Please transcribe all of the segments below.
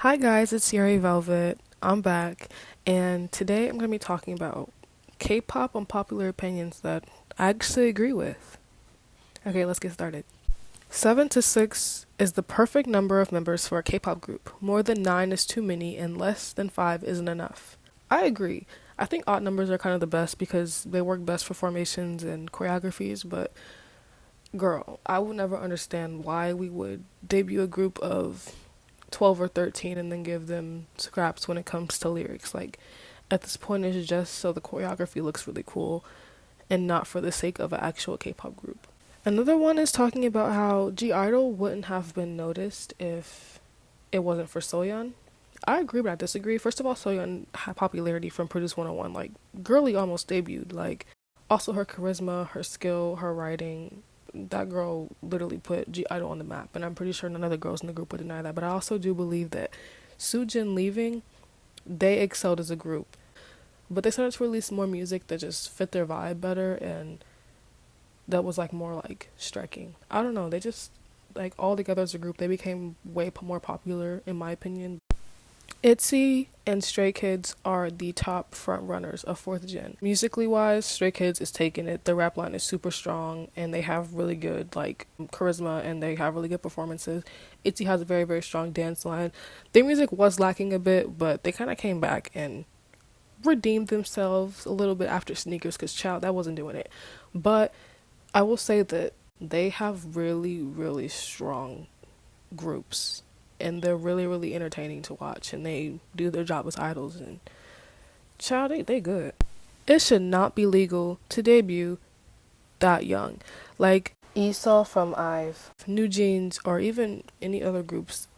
Hi guys, it's Yuri Velvet. I'm back, and today I'm going to be talking about K-pop unpopular opinions that I actually agree with. Okay, let's get started. 7 to 6 is the perfect number of members for a K-pop group. More than 9 is too many, and less than 5 isn't enough. I agree. I think odd numbers are kind of the best because they work best for formations and choreographies, but girl, I would never understand why we would debut a group of 12 or 13 and then give them scraps when it comes to lyrics. Like, at this point, it's just so the choreography looks really cool and not for the sake of an actual K-pop group. Another one is talking about how G-Idle wouldn't have been noticed if it wasn't for Soyeon. I agree, but I disagree. First of all, Soyeon had popularity from Produce 101. Like, girly almost debuted. Like, also her charisma, her skill, her writing. That girl literally put G-Idle on the map, and I'm pretty sure none of the girls in the group would deny that. But I also do believe that Soojin leaving, they excelled as a group. But they started to release more music that just fit their vibe better, and that was like more like striking. I don't know, they just, like, all together as a group, they became way more popular in my opinion. ITZY and Stray Kids are the top front runners of 4th gen. Musically wise, Stray Kids is taking it. The rap line is super strong and they have really good like charisma and they have really good performances. ITZY has a very, very strong dance line. Their music was lacking a bit, but they kind of came back and redeemed themselves a little bit after Sneakers because child, that wasn't doing it. But I will say that they have really, really strong groups and they're really, really entertaining to watch and they do their job as idols and child, they good. It should not be legal to debut that young. Like JISOO from IVE, New Jeans, or even any other groups.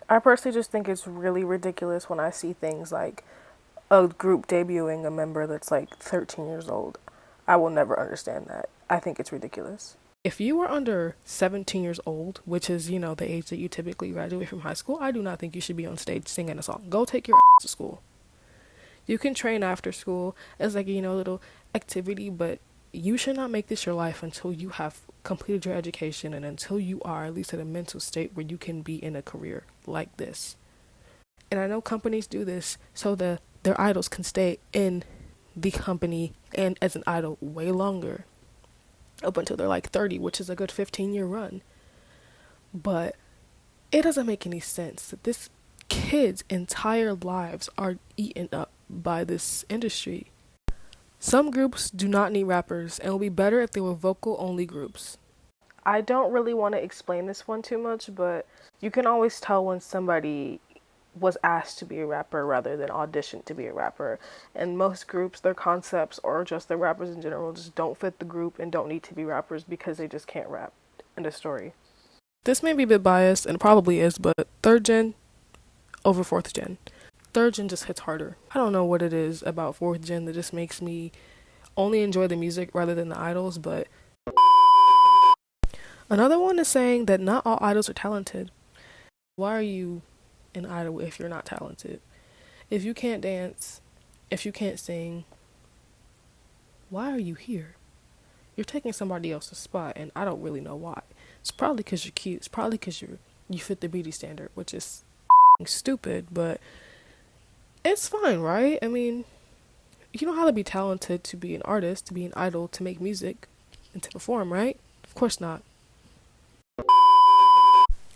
I personally just think it's really ridiculous when I see things like a group debuting a member that's like 13 years old. I will never understand that. I think it's ridiculous. If you are under 17 years old, which is, the age that you typically graduate from high school, I do not think you should be on stage singing a song. Go take your ass to school. You can train after school as like, little activity, but you should not make this your life until you have completed your education and until you are at least in a mental state where you can be in a career like this. And I know companies do this so that their idols can stay in the company and as an idol way longer. Up until they're like 30, which is a good 15-year run. But it doesn't make any sense that this kids' entire lives are eaten up by this industry. Some groups do not need rappers and will be better if they were vocal-only groups. I don't really want to explain this one too much, but you can always tell when somebody was asked to be a rapper rather than auditioned to be a rapper. And most groups, their concepts or just their rappers in general just don't fit the group and don't need to be rappers because they just can't rap. End of story. This may be a bit biased and probably is, but 3rd gen over 4th gen. 3rd gen just hits harder. I don't know what it is about 4th gen that just makes me only enjoy the music rather than the idols, but another one is saying that not all idols are talented. Why are you an idol if you're not talented? If you can't dance, if you can't sing, why are you here? You're taking somebody else's spot and I don't really know why. It's probably because you're cute. It's probably because you fit the beauty standard, which is stupid, but it's fine, right? I mean, you know how to be talented to be an artist, to be an idol, to make music, and to perform, right? Of course not.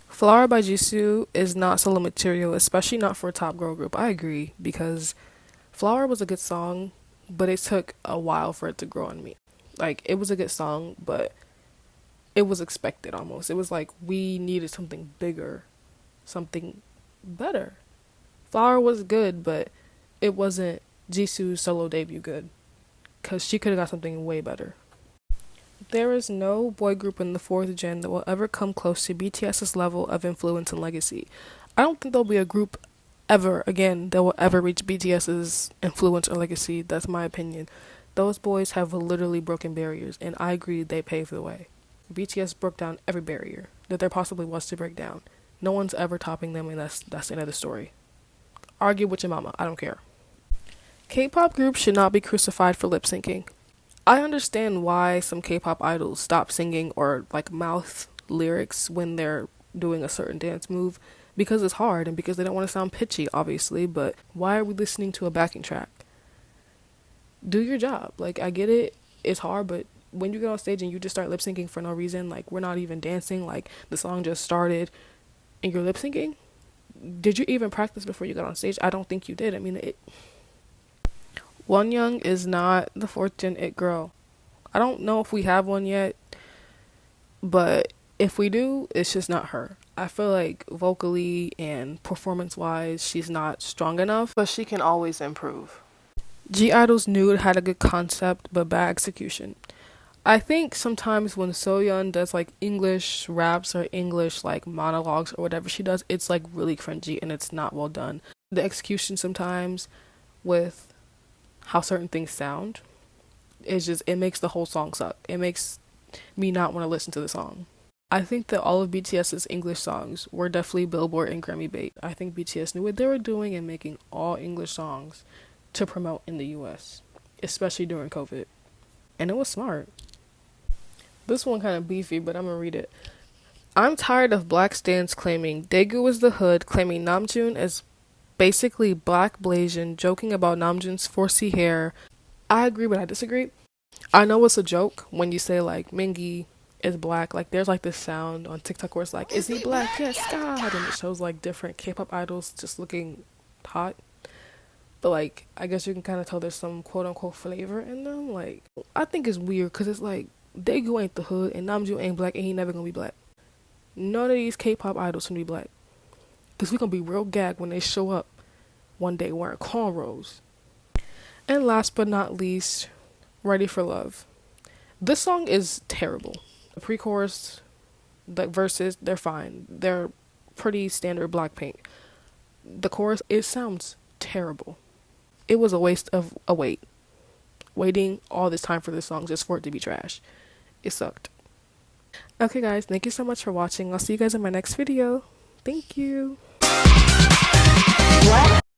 Flower by JISOO is not solo material, especially not for a top girl group. I agree, because Flower was a good song, but it took a while for it to grow on me. Like, it was a good song, but it was expected almost. It was like we needed something bigger, something better. Flower was good, but it wasn't JISOO's solo debut good, because she could have got something way better. There is no boy group in the 4th gen that will ever come close to BTS's level of influence and legacy. I don't think there'll be a group ever again that will ever reach BTS's influence or legacy. That's my opinion. Those boys have literally broken barriers, and I agree they paved the way. BTS broke down every barrier that there possibly was to break down. No one's ever topping them, and that's the end of the story. Argue with your mama, I don't care. K-pop groups should not be crucified for lip syncing. I understand why some K-pop idols stop singing or like mouth lyrics when they're doing a certain dance move, because it's hard and because they don't want to sound pitchy, obviously. But why are we listening to a backing track? Do your job. Like, I get it, it's hard, but when you get on stage and you just start lip syncing for no reason, like, we're not even dancing, like, the song just started and you're lip syncing, did you even practice before you got on stage? I don't think you did. I mean, One Young is not the fourth gen it girl. I don't know if we have one yet, but if we do, it's just not her. I feel like vocally and performance wise, she's not strong enough, but she can always improve. G-Idle's Nude had a good concept, but bad execution. I think sometimes when Soyeon does like English raps or English like monologues or whatever she does, it's like really cringy and it's not well done. The execution sometimes with how certain things sound, it makes the whole song suck. It makes me not want to listen to the song. I think that all of BTS's English songs were definitely Billboard and Grammy bait. I think BTS knew what they were doing and making all English songs to promote in the US, especially during COVID. And it was smart. This one kind of beefy, but I'm gonna read it. I'm tired of black stans claiming Daegu is the hood, claiming Namjoon is basically black Blasian, joking about Namjoon's 4C hair. I agree, but I disagree. I know it's a joke when you say like Mingi is black. Like there's like this sound on TikTok where it's like, is he black? Yes, God. And it shows like different K-pop idols just looking hot. But like, I guess you can kind of tell there's some quote unquote flavor in them. Like, I think it's weird because it's like, Daegu ain't the hood and Namjoon ain't black and he never gonna be black. None of these K-pop idols can be black. Because we gonna be real gagged when they show up one day wearing cornrows. And last but not least, Ready for Love. This song is terrible. The pre-chorus, the verses, they're fine. They're pretty standard Blackpink. The chorus, it sounds terrible. It was a waste of a waiting all this time for this song just for it to be trash. It sucked. Okay guys, thank you so much for watching. I'll see you guys in my next video. Thank you. What?